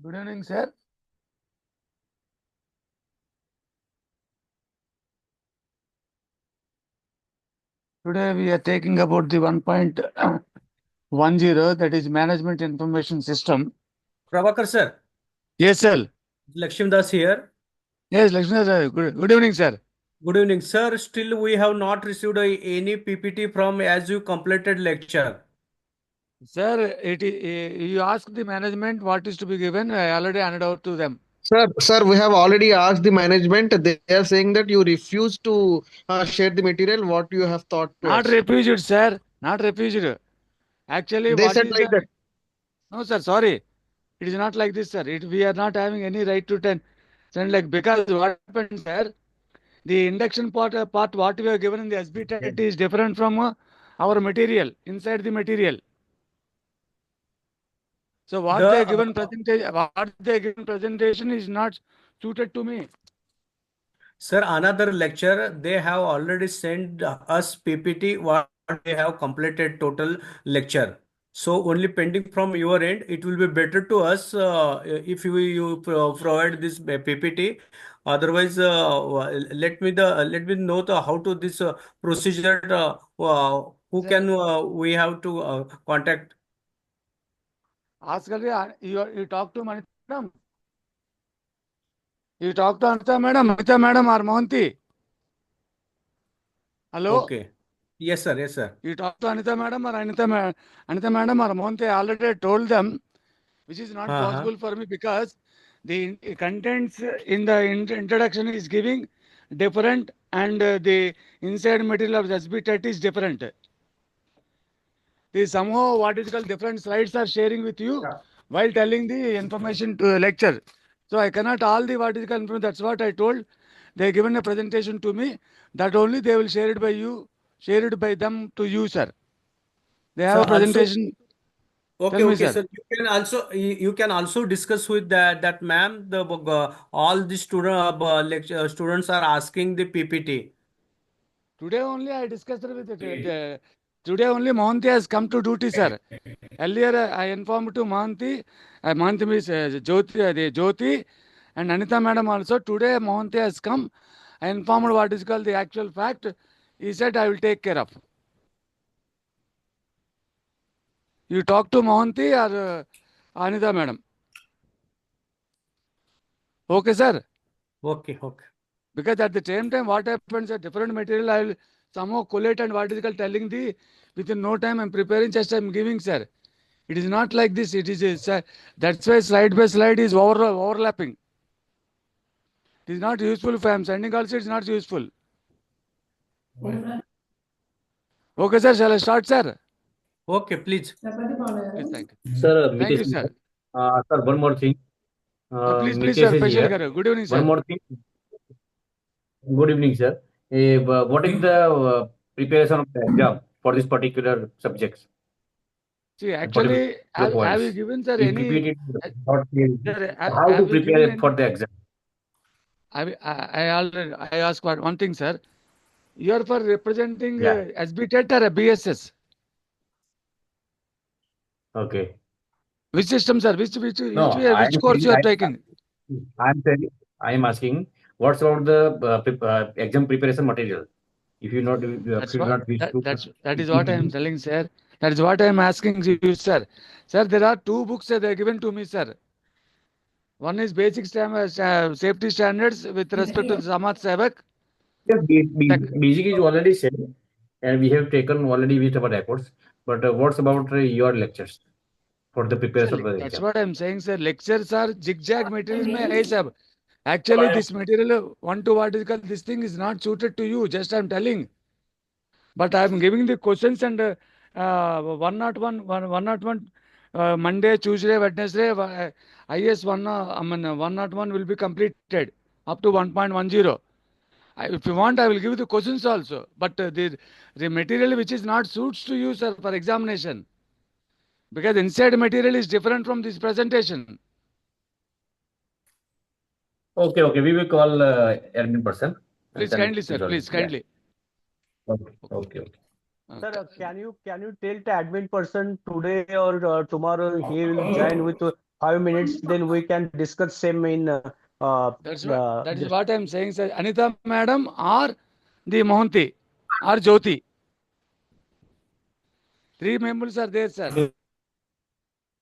Good evening, sir. Today we are taking about the 1.10, that is Management Information System. Prabhakar sir, Yes, sir. Lakshmi Das here. Yes, Lakshmi sir. Good evening, sir. Good evening, sir. Still, we have not received any PPT from as you completed lecture. Sir, you ask the management what is to be given. I already handed out to them. Sir, we have already asked the management. They are saying that you refuse to share the material. What you have thought to Not us? refused, sir. Not refused. Actually, They what said is like the... that. No, sir, sorry. It is not like this, sir. We are not having any right to send like, because what happened, sir? The induction part what we have given in the SB TET is different from our material, inside the material. So what The they given presentation is not suited to me. Sir, another lecture they have already sent us PPT what they have completed total lecture. So only pending from your end, it will be better to us if you provide this PPT. Otherwise, let me know how to this procedure. Who Sir, can we have to contact? ask you talk to Manita madam. You talk to Anita madam or Mohanty. Hello? Okay. Yes, sir. Yes, sir. You talk to Anita madam or Anita madam or Mohanty. I already told them, which is not Uh-huh. possible for me because the contents in the introduction is giving different, and the inside material of the SB TET is different. The somehow what is called different slides are sharing with you while telling the information to lecture. So I cannot all the what is called information. That's what I told. They given a presentation to me. That only they will share it by you, share it by them to you, sir. They have Sir, a also presentation. Tell okay, me, okay, sir. sir. You can also discuss with that ma'am. The all the students are asking the PPT. Today only I discussed with today only Mohanty has come to duty, sir. Earlier I informed to Mohanty, Mohanty means Jyoti and Anita madam also. Today Mohanty has come. I informed what is called the actual fact. He said I will take care of. You talk to Mohanty or Anita madam. Okay, sir. Okay, okay. Because at the same time, what happens, a different material I will somehow collate and what is called telling the within no time I'm preparing, just I'm giving, sir. It is not like this. It is that's why slide by slide is overlapping. It is not useful if I am sending also. It's not useful. Okay, sir. Shall I start, sir? Okay, please. Please, thank you. Sir, Thank Mitesh, you, sir. sir, one more thing. Please, Mitesh sir. is Special here. Garu. Good evening, One sir. more thing. Good evening, sir. What is the preparation of the exam for this particular subjects See, and particular actually, have you points? given, sir, You any... repeat it not clearly. Sir, How to have you given prepare for any... the exam? I already I asked one thing, sir. You are for representing Yeah. SB TET or a BSS? Okay. Which system, sir? No, I Which am course saying, you are taking? I am asking, what's about the exam preparation material? If you not, if That's you what not wish to that is what I am telling, sir. That is what I am asking you, sir. Sir, there are two books they are given to me, sir. One is basic safety standards with respect to the Samat Sevak. yes, Sec- basic is already said, and we have taken already with our records. But what's about your lectures for the Sir, preparation of the that's exam? what I am saying, sir. Lectures are zigzag material mein hai, sir. Actually, this material one to what is called this thing is not suited to you. Just I am telling. But I am giving the questions and 101, Monday, Tuesday, Wednesday, IS 101 will be completed up to 1.10. If you want, I will give you the questions also. But the material which is not suits to you, sir, for examination. Because inside material is different from this presentation. Okay, okay. We will call admin person and Please then kindly, sir. resolve it. Please Yeah. kindly. Okay, okay, okay. Sir, Okay. can you tell the admin person today or tomorrow he will join with 5 minutes, then we can discuss same in That is just what I am saying, sir. Anita madam or the Mohanty or Jyoti. 3 members are there, sir.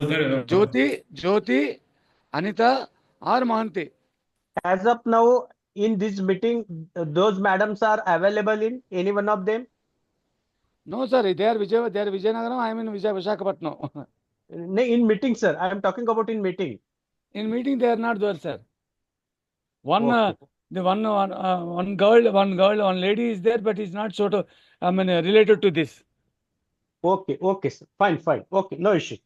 Jyoti, Anita or Mohanty. as of now in this meeting, those madams are available in any one of them? No, sir. They are Vijayanagaram. I am in Visakhapatnam. No, in meeting, sir. I am talking about in meeting. In meeting, they are not there, sir. One, Okay. one girl, one lady is there, but is not sort of, related to this. Okay, sir. Fine. Okay, no issue.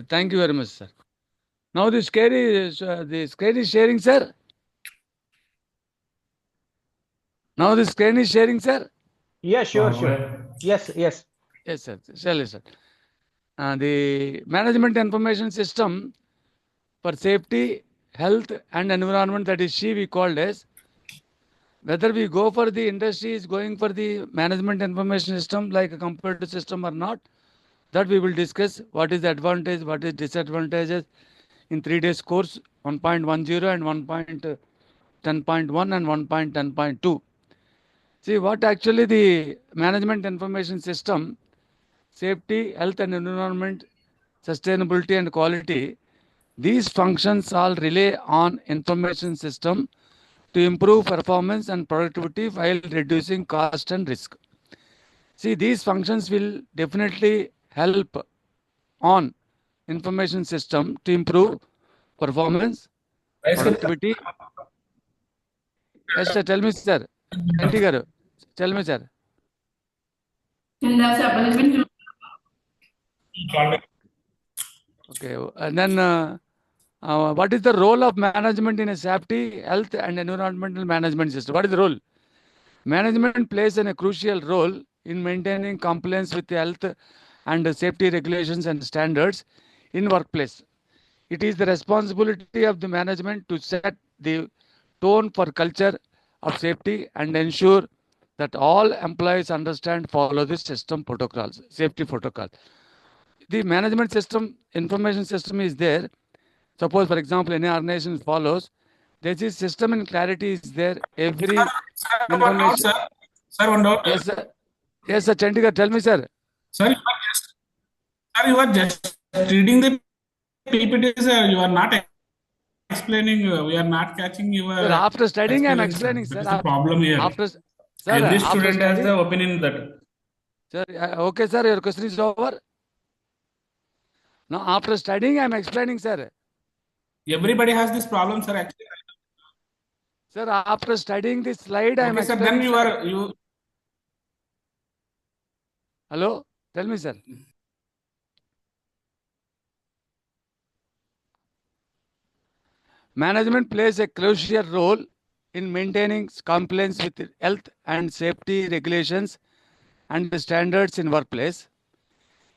Thank you very much, sir. Now the scary is sharing, sir. Now the screen is sharing, sir. Yeah, sure. Yes. Yes, sir. Surely, sir. The management information system for safety, health, and environment, that is we called as. Whether we go for the industry is going for the management information system like a computer system or not, that we will discuss what is the advantage, what is disadvantages in 3 days course 1.10 and 1.10.1 and 1.10.2. See what actually the management information system, safety, health and environment, sustainability and quality, these functions all rely on information system to improve performance and productivity while reducing cost and risk. See, these functions will definitely help on information system to improve performance, productivity. Yes, sir. Tell me, sir. Chanti garu. Tell me, sir. Okay. And then what is the role of management in a safety, health and environmental management system? What is the role? Management plays a crucial role in maintaining compliance with the health and safety regulations and standards in workplace. It is the responsibility of the management to set the tone for culture of safety and ensure that all employees understand, follow the system protocols, safety protocols. The management system, information system is there. Suppose, for example, any organization follows, there is system and clarity is there. Every One doubt, information. sir. Sir, one doubt. Yes, sir. Yes, sir. Chandigarh, tell me, sir. Sir, you are just reading the PPT, sir. You are not explaining. We are not catching your. Sir, after studying, I am explanation. explaining, That sir. is the problem here. Every student has the opinion that. Sir, okay, sir. Your question is over. Now, after studying, I am explaining, sir. Everybody has this problem, sir. Actually. Sir, after studying this slide, I am Okay, sir. explaining. Then you. Hello? Tell me, sir. Management plays a crucial role in maintaining compliance with health and safety regulations and the standards in workplace.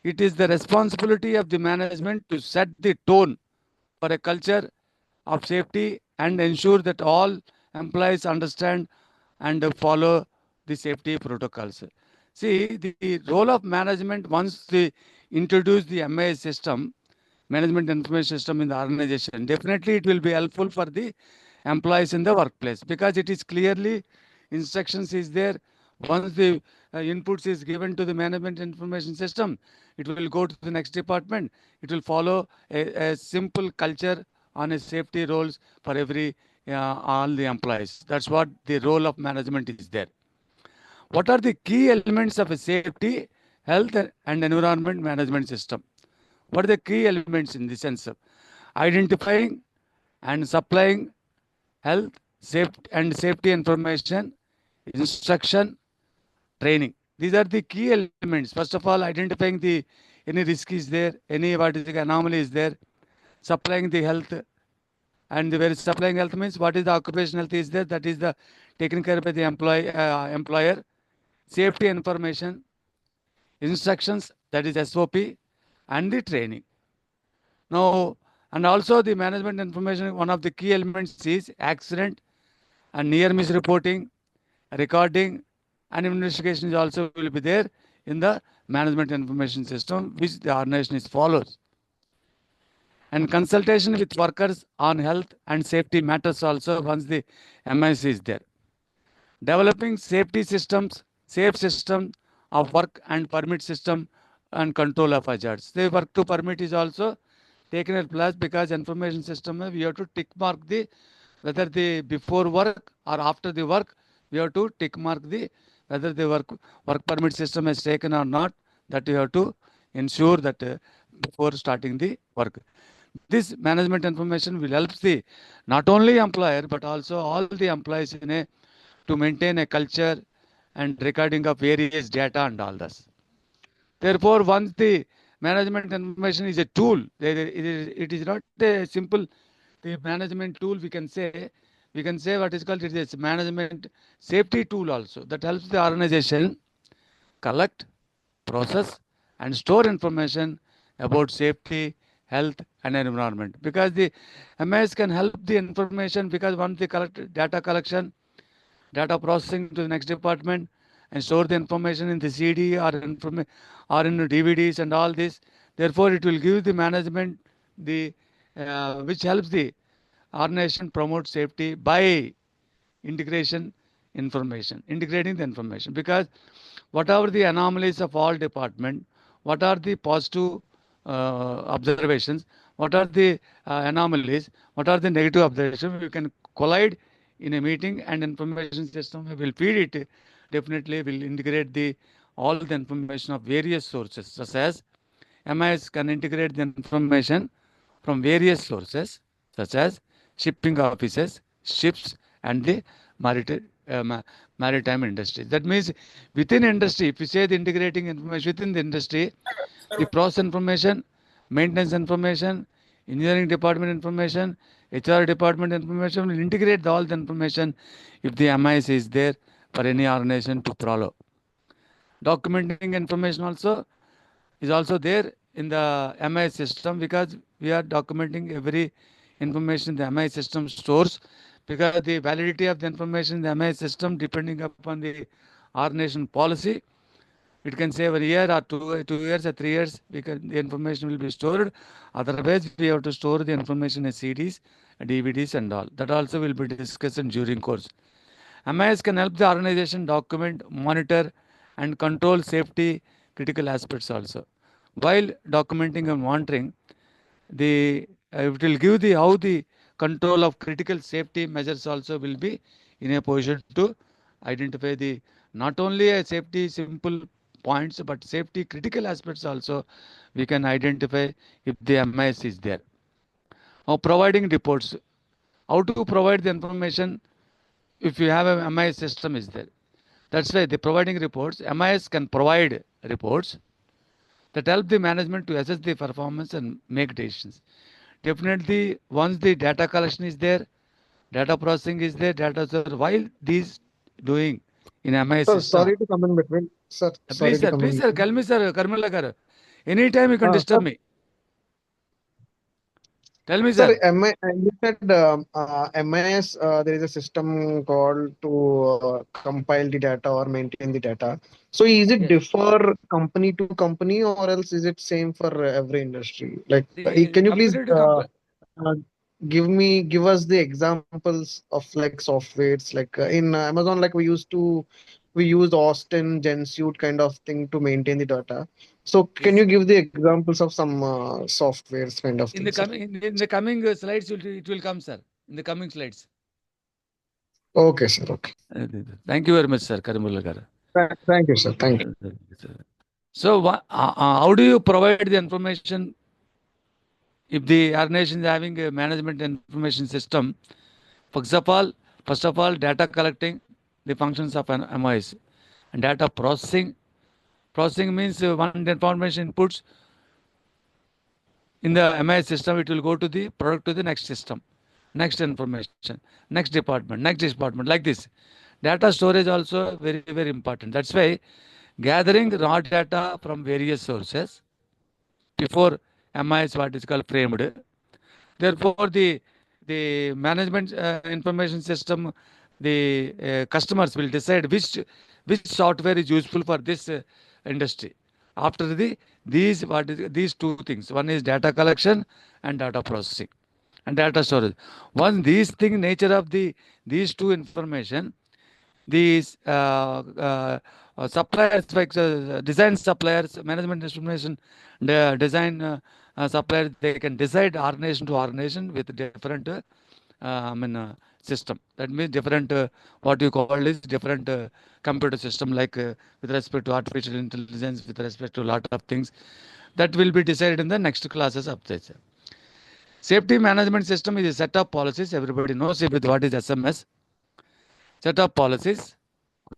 It is the responsibility of the management to set the tone for a culture of safety and ensure that all employees understand and follow the safety protocols. See, the role of management once they introduce the MIS system, management information system in the organization, definitely it will be helpful for the employees in the workplace because it is clearly instructions is there. Once the inputs is given to the management information system, it will go to the next department. It will follow a simple culture on a safety roles for every all the employees. That's what the role of management is there. What are the key elements of a safety, health and environment management system? What are the key elements in the sense of identifying and supplying health, safety information, instruction, training? These are the key elements. First of all, identifying any risk is there, any what is the anomaly is there, supplying the health, and where supplying health means what is the occupational health is there, that is the taken care by the employer, safety information, instructions, that is SOP, and the training. Now, and also the management information, one of the key elements is accident and near miss reporting, recording, and investigation is also will be there in the management information system which the organization is follows. And consultation with workers on health and safety matters also once the MIS is there. Developing safety systems, safe system of work and permit system and control of hazards. The work to permit is also taken at place because information system we have to tick mark the whether the before work or after the work we have to tick mark the whether the work permit system is taken or not. That you have to ensure that before starting the work. This management information will help the not only employer but also all the employees to maintain a culture and recording of various data and all this. Therefore, once the management information is a tool, it is not a simple the management tool. We can say what is called it is management safety tool also that helps the organization collect, process, and store information about safety, health, and environment. Because the MIS can help the information because once they collect data collection, data processing to the next department, and store the information in the CD or in DVDs and all this. Therefore, it will give the management the which helps the organization promote safety by integrating the information, because whatever the anomalies of all department, what are the positive observations, what are the anomalies, what are the negative observations, we can collide in a meeting and information system will feed it, definitely will integrate the all the information of various sources, such as MIS can integrate the information from various sources such as shipping offices, ships, and the maritime industry. That means within industry, if you say the integrating information within the industry, the process information, maintenance information, engineering department information, HR department information will integrate all the information if the MIS is there for any organization to follow. Documenting information also is also there in the MIS system because we are documenting every information the MIS system stores, because the validity of the information in the MIS system depending upon the organization policy. It can say 1 year or 2 years or 3 years because the information will be stored. Otherwise, we have to store the information in CDs, DVDs and all. That also will be discussed during course. MIS can help the organization document, monitor and control safety critical aspects also. While documenting and monitoring, it will give the how the control of critical safety measures also will be in a position to identify the not only a safety simple points but safety critical aspects also we can identify if the MIS is there. Now providing reports, how to provide the information if you have a MIS system is there. That's why the providing reports, MIS can provide reports that help the management to assess the performance and make decisions. Definitely, once the data collection is there, data processing is there, while these doing in MIS Sir, system. sorry to come in between. Sir, sorry to come in Please, sir, between. call me, sir, Karmila garu. Anytime you can Sir, disturb me. Tell me, Sir, sir. you said MIS, there is a system called to compile the data or maintain the data. So is it Yes. differ company to company or else is it same for every industry? Like, The can you please company to company. uh, give us the examples of like softwares like in Amazon, like we use Austin, GenSuite kind of thing to maintain the data. So can Yes. you give the examples of some softwares kind of In the things, sir? coming slides, it will come, sir. In the coming slides. Okay, sir. Okay. Thank you very much, sir, Karmila garu. Thank you, sir. Thank you. So, how do you provide the information if the organization is having a management information system? First of all, data collecting, the functions of an MIS, and data processing. Processing means one information inputs in the MIS system, it will go to the product to the next system, next information, next department, like this. Data storage also very, very important. That's why gathering raw data from various sources before MIS what is called framed. Therefore, the management information system, the customers will decide which software is useful for this industry after these two things. One is data collection and data processing and data storage. Once nature of these two information, these suppliers like design suppliers, management information, the design suppliers, they can decide organization to organization with different system. That means different what you call is different computer system, like with respect to artificial intelligence, with respect to a lot of things that will be decided in the next classes of this. Safety management system is a set of policies. Everybody knows with what is SMS. Set of policies,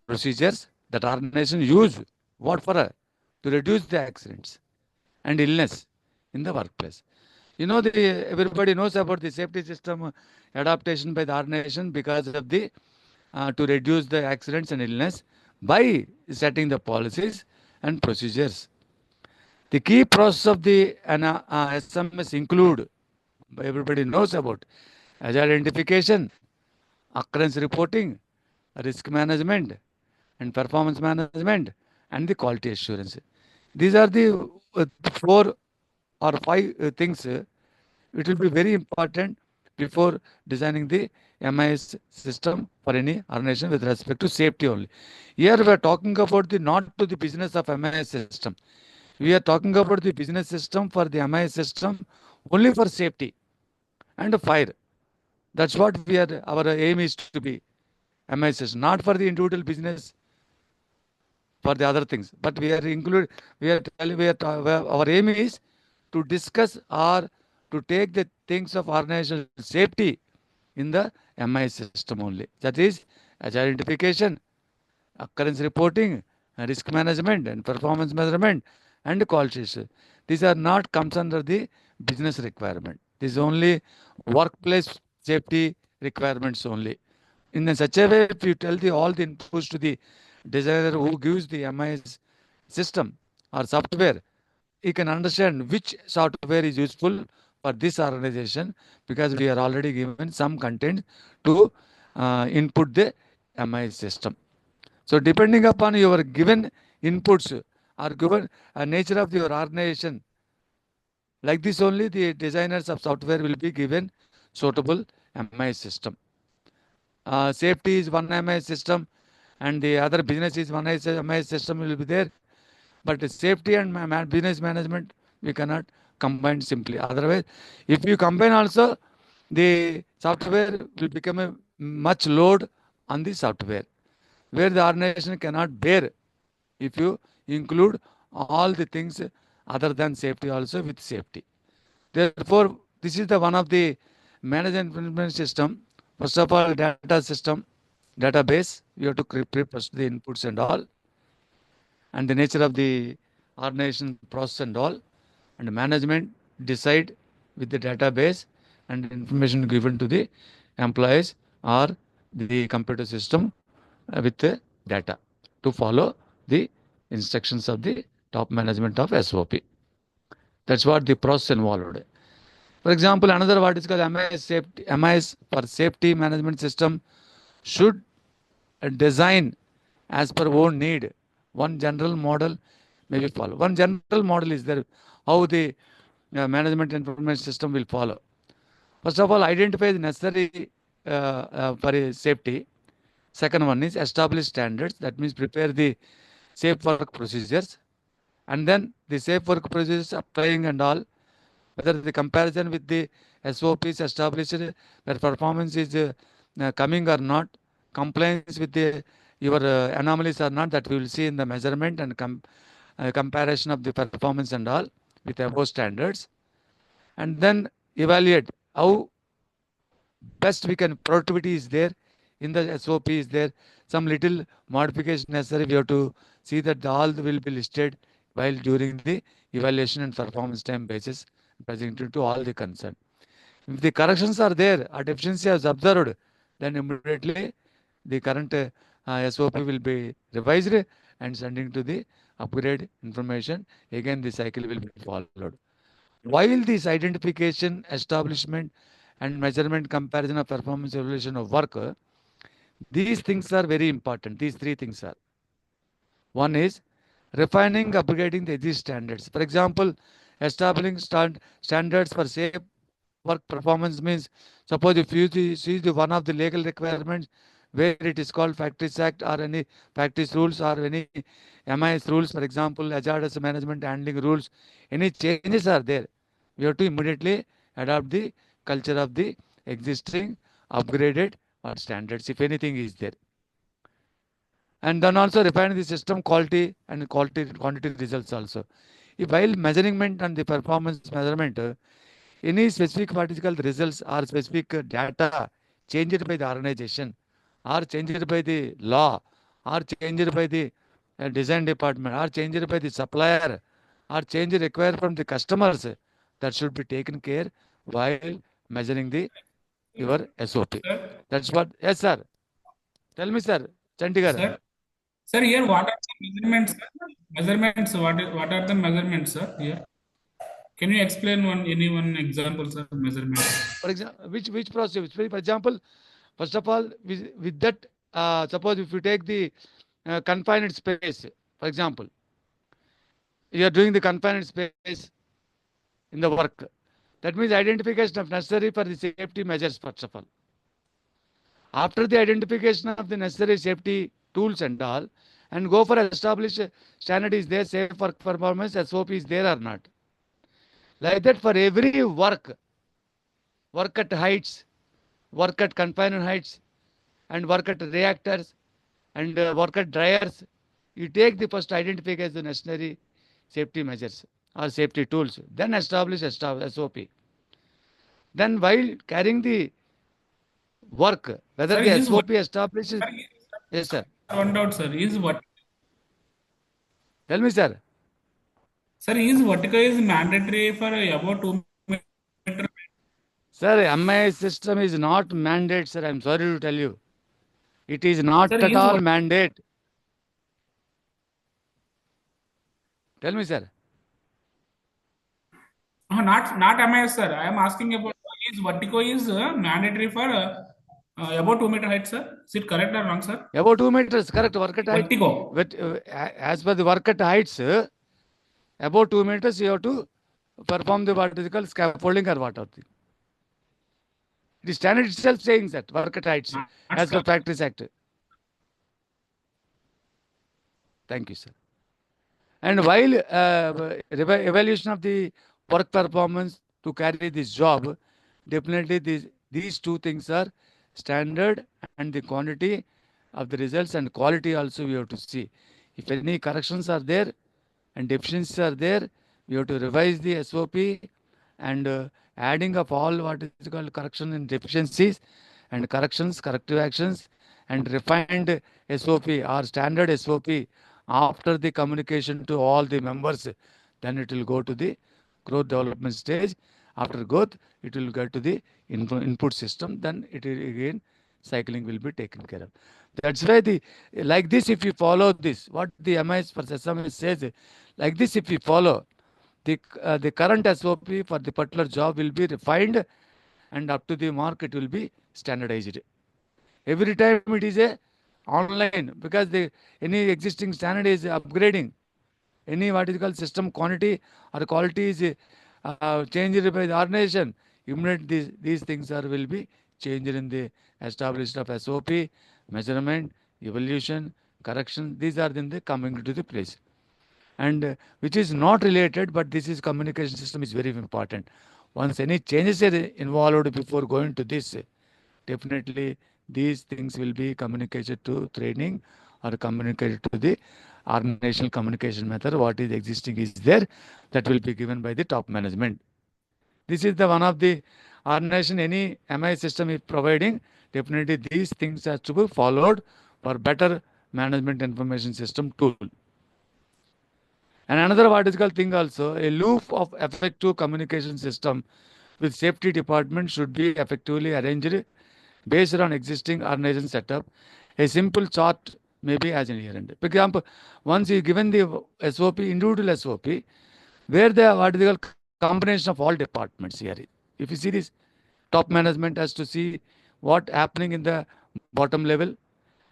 procedures that organization use what for to reduce the accidents and illness in the workplace. Everybody knows about the safety system adaptation by the organization because of the to reduce the accidents and illness by setting the policies and procedures. The key process of the SMS include, everybody knows about, hazard identification, occurrence reporting, risk management, and performance management, and the quality assurance. These are the 4 or 5 things. It will be very important before designing the MIS system for any organization with respect to safety only. Here we are talking about not to the business of MIS system. We are talking about the business system for the MIS system only for safety and fire. That's what our aim is to be MIS system, not for the individual business, for the other things. But our aim is to discuss or to take the things of organizational safety in the MIS system only. That is, as identification, occurrence reporting, risk management, and performance measurement, and quality assurance. These are not comes under the business requirement. This is only workplace safety requirements only. In such a way, if you tell all the inputs to the designer who gives the MIS system or software, he can understand which software is useful for this organization, because we are already given some content to input the MIS system. So depending upon your given inputs or given nature of your organization, like this only the designers of software will be given suitable MIS system. Safety is one MIS system, and the other business is one MIS system will be there. But safety and business management, we cannot combine simply. Otherwise, if you combine also, the software will become a much load on the software, where the organization cannot bear if you include all the things other than safety also with safety. Therefore, this is the one of the management system. First of all, data system, database, you have to prepare first the inputs and all, and the nature of the organization process and all, and management decide with the database and information given to the employees or the computer system with the data to follow the instructions of the top management of SOP. That's what the process involved. For example, another what is called MIS for safety management system should design as per own need. One general model may be followed. One general model is there how the management information system will follow. First of all, identify the necessary for safety. Second one is establish standards. That means prepare the safe work procedures, and then the safe work procedures applying and all, whether the comparison with the SOPs established, where performance is coming or not, compliance with your anomalies or not, that we will see in the measurement and comparison of the performance and all with above standards, and then evaluate how best we can. Productivity is there in the SOP is there, some little modification necessary. We have to see that all will be listed while during the evaluation and performance time basis presented to all the concerned. If the corrections are there or deficiency is observed, then immediately the current SOP will be revised and sending to the upgrade information. Again, the cycle will be followed. While this identification, establishment, and measurement, comparison of performance, evaluation of work, these things are very important. These 3 things are. One is refining, upgrading the existing standards. For example, establishing standards for safe work performance means, suppose if you see the one of the legal requirements where it is called Factories Act or any practice rules or any MIS rules, for example, hazardous management handling rules, any changes are there, we have to immediately adopt the culture of the existing upgraded or standards if anything is there. And then also refine the system quality and quantity results also. If while measurement and the performance measurement, any specific particle results or specific data changed by the organization or changed by the law or changed by the design department or changed by the supplier or change required from the customers, that should be taken care while measuring the your SOP. Sir, That's what. Yes, sir. Tell me, sir. Chandigarh. sir, sir, here what are the measurements, sir? Measurements, what are the measurements, sir, here? Can you explain any one example, sir, measurement? For example, which process? For example, first of all, with that, suppose if you take the confined space, for example, you are doing the confined space in the work. That means identification of necessary for the safety measures, first of all. After the identification of the necessary safety tools and all, and go for established standard is there, safe work performance, SOP is there or not. Like that for every work at heights, work at confined heights, and work at reactors, and work at dryers, you take the first identification the necessary safety measures or safety tools, then establish SOP. Then while carrying the work, whether Sir, the is SOP establishes. Sir, Yes, sir. one doubt, sir, is what? Tell me, sir. Sir, is vertical is mandatory for above 2 meter? Sir, MIS system is not mandate, sir. I'm sorry to tell you. It is not Sir, at is all what? mandate. Tell me, sir. Not MIS, sir. I am asking about is vertical is mandatory for above 2 meter height, sir. Is it correct or wrong, sir? About 2 meters, correct. Work at height. Vertigo. But as per the work at heights, about 2 meters, you have to perform the what is called scaffolding or what of thing. The standard itself saying that work at heights as per Factories Act. Thank you, sir. And while evaluation of the work performance to carry this job, definitely these two things are standard and the quantity of the results and quality also we have to see. If any corrections are there and deficiencies are there, we have to revise the SOP and adding up all what is called correction and deficiencies and corrections, corrective actions and refined SOP or standard SOP after the communication to all the members, then it will go to the growth development stage. After growth, it will go to the input system. Then it will again cycling will be taken care of. That's why like this, if you follow this, what the MIS for SMS says, like this, if you follow the current SOP for the particular job will be refined and up to the mark it will be standardized. Every time it is a online because any existing standard is upgrading. Any what is called system quantity or quality is changed by the organization. Immediately these things will be changed in the established of SOP, measurement, evaluation, correction. These are then coming to the place. And which is not related, but this is communication system is very important. Once any changes are involved before going to this, definitely these things will be communicated to training or communicated to the organizational communication method. What is existing is there, that will be given by the top management. This is the one of the organization, any MI system is providing, definitely these things have to be followed for better management information system tool. And another what is called thing also, a loop of effective communication system with safety department should be effectively arranged based on existing organization setup. A simple chart may be as inherent. For example, once you given the SOP, individual SOP, where the what is called combination of all departments here. If you see this, top management has to see what happening in the bottom level,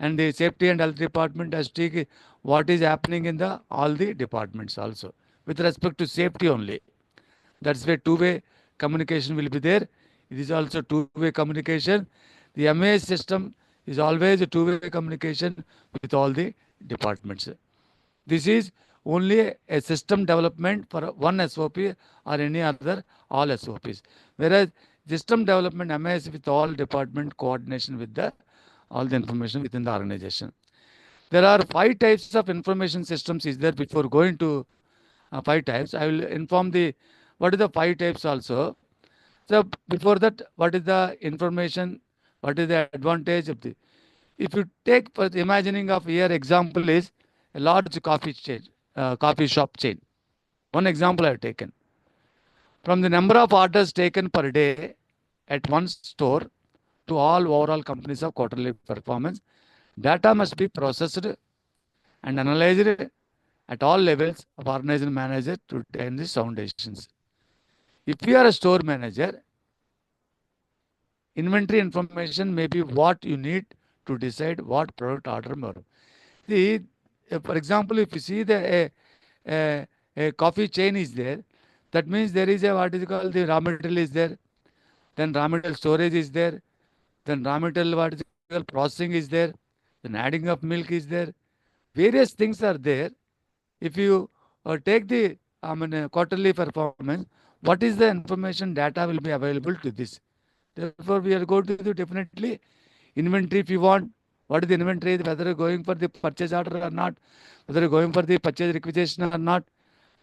and the safety and health department has to take what is happening in the all the departments also with respect to safety only. That's why two-way communication will be there. It is also two-way communication. The MAS system is always a two-way communication with all the departments. This is only a system development for one SOP or any other all SOPs. Whereas system development MAS with all department coordination with the all the information within the organization. There are 5 types of information systems is there. Before going to 5 types, I will inform the what is the 5 types also. So before that, what is the information? What is the advantage of the? If you take for the imagining of here example is a large coffee chain, coffee shop chain. One example I have taken. From the number of orders taken per day at one store to all overall companies of quarterly performance, data must be processed and analyzed at all levels of organization manager to obtain the sound decisions. If you are a store manager, inventory information may be what you need to decide what product order more. See, for example, if you see a coffee chain is there, that means there is a what is called the raw material is there, then raw material storage is there, then raw material what is called processing is there, then adding of milk is there. Various things are there. If you take the quarterly performance, what is the information data will be available to this? Therefore, we are going to do definitely inventory if you want. What is the inventory? Whether going for the purchase order or not, whether going for the purchase requisition or not,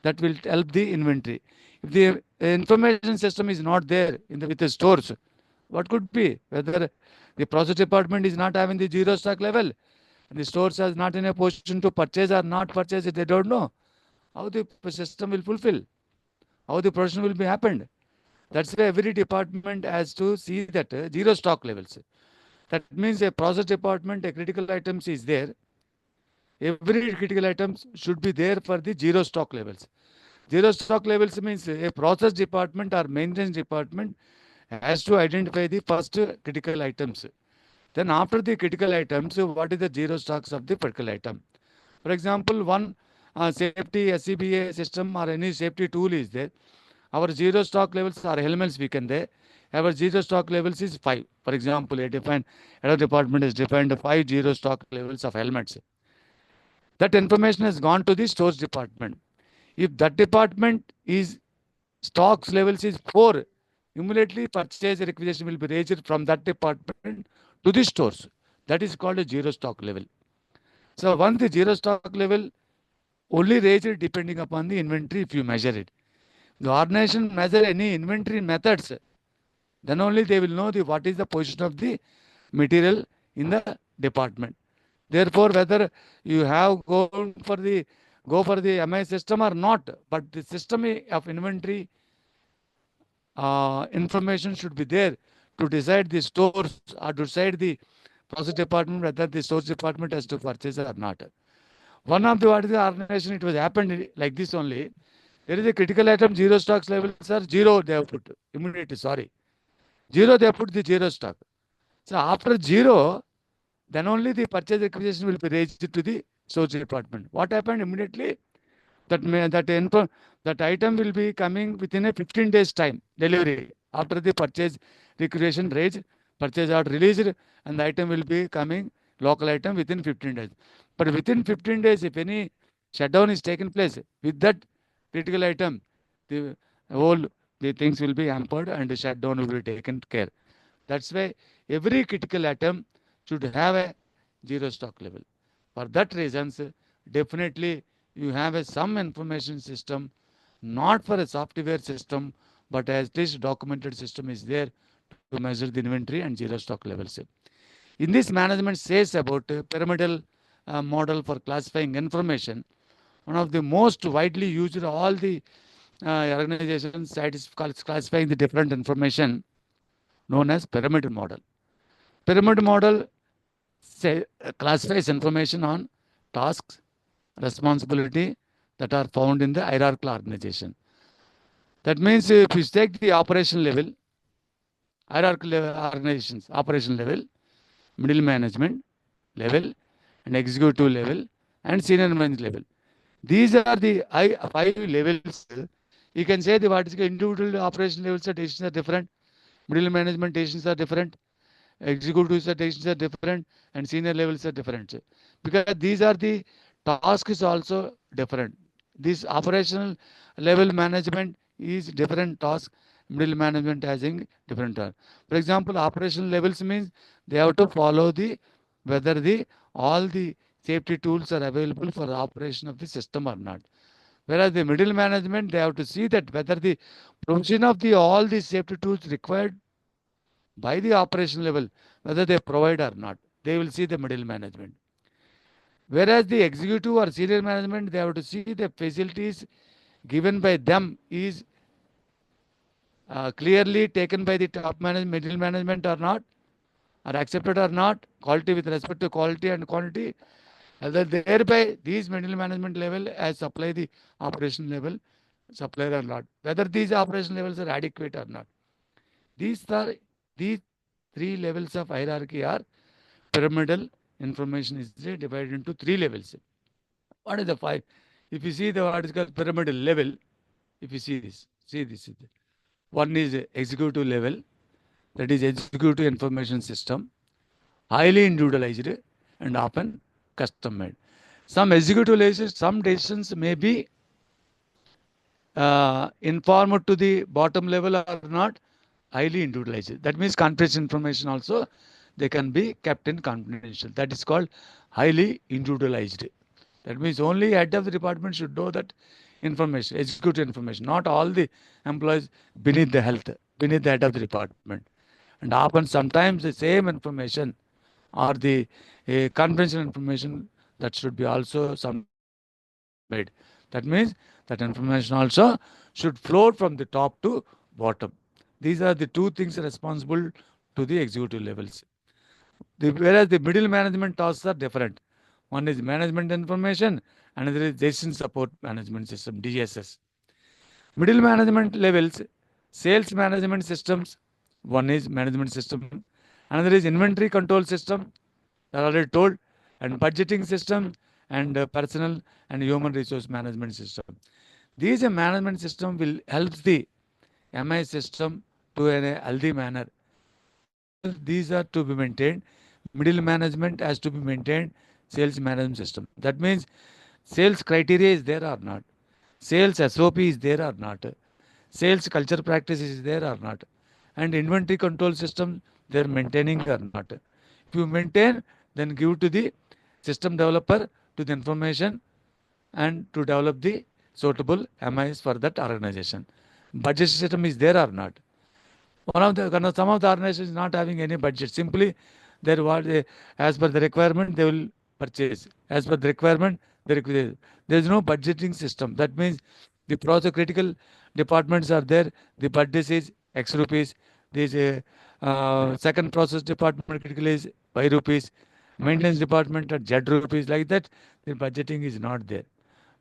that will help the inventory. If the information system is not there with the stores, what could be? Whether the process department is not having the zero stock level, and the stores are not in a position to purchase or not purchase it, they don't know how the system will fulfill, how the production will be happened. That's why every department has to see that zero stock levels. That means a process department, a critical items is there. Every critical items should be there for the zero stock levels. Zero stock levels means a process department or maintenance department has to identify the first critical items. Then after the critical items, what is the zero stocks of the particular item? For example, one safety SCBA system or any safety tool is there. Our zero stock levels are helmets we can there. Our zero stock levels is 5. For example, a defined head department has defined 5 zero stock levels of helmets. That information has gone to the stores department. If that department is stocks levels is 4, immediately purchase requisition will be raised from that department to the stores. That is called a zero stock level. So once the zero stock level only raised depending upon the inventory if you measure it. The organization measure any inventory methods, then only they will know what is the position of the material in the department. Therefore, whether you have go for the MI system or not, but the system of inventory information should be there to decide the stores or to decide the process department whether the stores department has to purchase or not. One of the organization, it was happened like this only. There is a critical item, zero stocks levels are 0, they have put immediately, 0 they have put the zero stock. So after 0, then only the purchase requisition will be raised to the stores department. What happened immediately? That item will be coming within a 15 days time delivery after the purchase requisition raised, purchase order released, and the item will be coming local item within 15 days. But within 15 days, if any shutdown is taken place with that critical item, the things will be hampered and the shutdown will be taken care. That's why every critical item should have a zero stock level. For that reasons, definitely you have some information system, not for a software system, but at least documented system is there to measure the inventory and zero stock levels. In this management says about pyramidal model for classifying information. One of the most widely used all the organizations that is classifying the different information known as pyramid model. Pyramid model classifies information on tasks, responsibility that are found in the hierarchical organization. That means if you take the operation level, hierarchical level organizations, operation level, middle management, level and executive level and senior management level. These are the 5 levels. You can say the what is the individual operation levels decisions are different, middle management decisions are different, executive decisions are different, and senior levels are different. Because these are the tasks also different. This operational level management is different task. Middle management having different task. For example, operational levels means they have to follow whether all the safety tools are available for operation of the system or not. Whereas the middle management, they have to see that whether the provision of all the safety tools required by the operation level, whether they provide or not. They will see the middle management. Whereas the executive or senior management, they have to see the facilities given by them is clearly taken by the top management, middle management or not, or accepted or not, quality with respect to quality and quantity. Whether thereby these middle management level as supply the operation level supply or not. Whether these operation levels are adequate or not. These 3 levels of hierarchy are pyramidal. Information is divided into 3 levels. What is the 5? If you see the what is called pyramidal level, if you see this. One is executive level, that is executive information system, highly individualized and often custom made. Some executive levels, some decisions may be informed to the bottom level or not, highly individualized. That means confidential information also they can be kept in confidential. That is called highly individualized. That means only head of the department should know that information, executive information, not all the employees beneath the head of the department. And often sometimes the same information or the confidential information that should be also some made. That means that information also should flow from the top to bottom. These are the 2 things responsible to the executive levels. Whereas the middle management tasks are different. One is management information, another is decision support management system, DSS. Middle management levels, sales management systems, one is management system, another is inventory control system, I already told, and budgeting system, and personal and human resource management system. These management system will help the MI system to in a healthy manner. These are to be maintained. Middle management has to be maintained. Sales management system. That means sales criteria is there or not. Sales SOP is there or not. Sales culture practice is there or not. And inventory control system they are maintaining or not. If you maintain, then give to the system developer to the information and to develop the suitable MIs for that organization. Budget system is there or not. Some of the organizations not having any budget. Simply, as per the requirement, they will purchase. As per the requirement, there is no budgeting system. That means the process critical departments are there. The budget is X rupees. This second process department critical is Y rupees. Maintenance department at Z rupees. Like that, the budgeting is not there.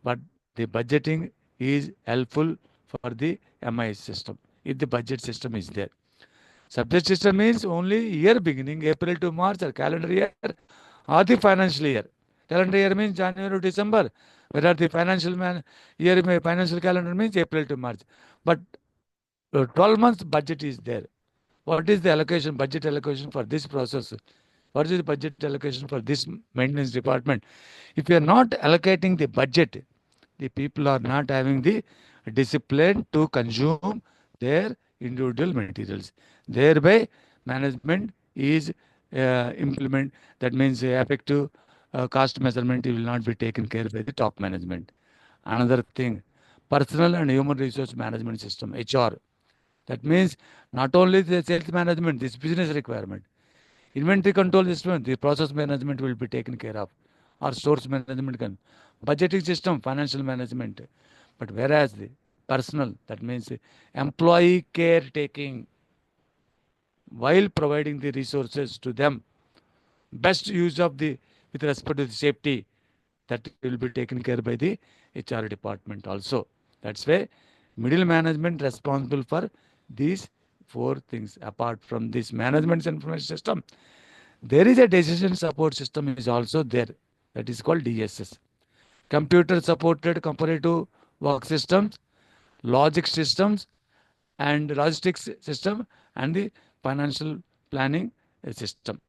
But the budgeting is helpful for the MIS system if the budget system is there. Subject system means only year beginning, April to March or calendar year or the financial year. Calendar year means January to December, whereas the financial calendar means April to March. But 12 months budget is there. What is the budget allocation for this process? What is the budget allocation for this maintenance department? If you are not allocating the budget, the people are not having the discipline to consume their individual materials. Thereby, management is implement. That means effective cost measurement will not be taken care by the top management. Another thing, personal and human resource management system, HR. That means not only the sales management, this business requirement. Inventory control system, the process management will be taken care of, or source management can. Budgeting system, financial management. But whereas the personal, that means employee caretaking, while providing the resources to them, best use of with respect to the safety, that will be taken care by the HR department also. That's why middle management responsible for these 4 things. Apart from this management information system, there is a decision support system is also there. That is called DSS. Computer supported comparative work systems, logic systems, and logistics system, and the financial planning system.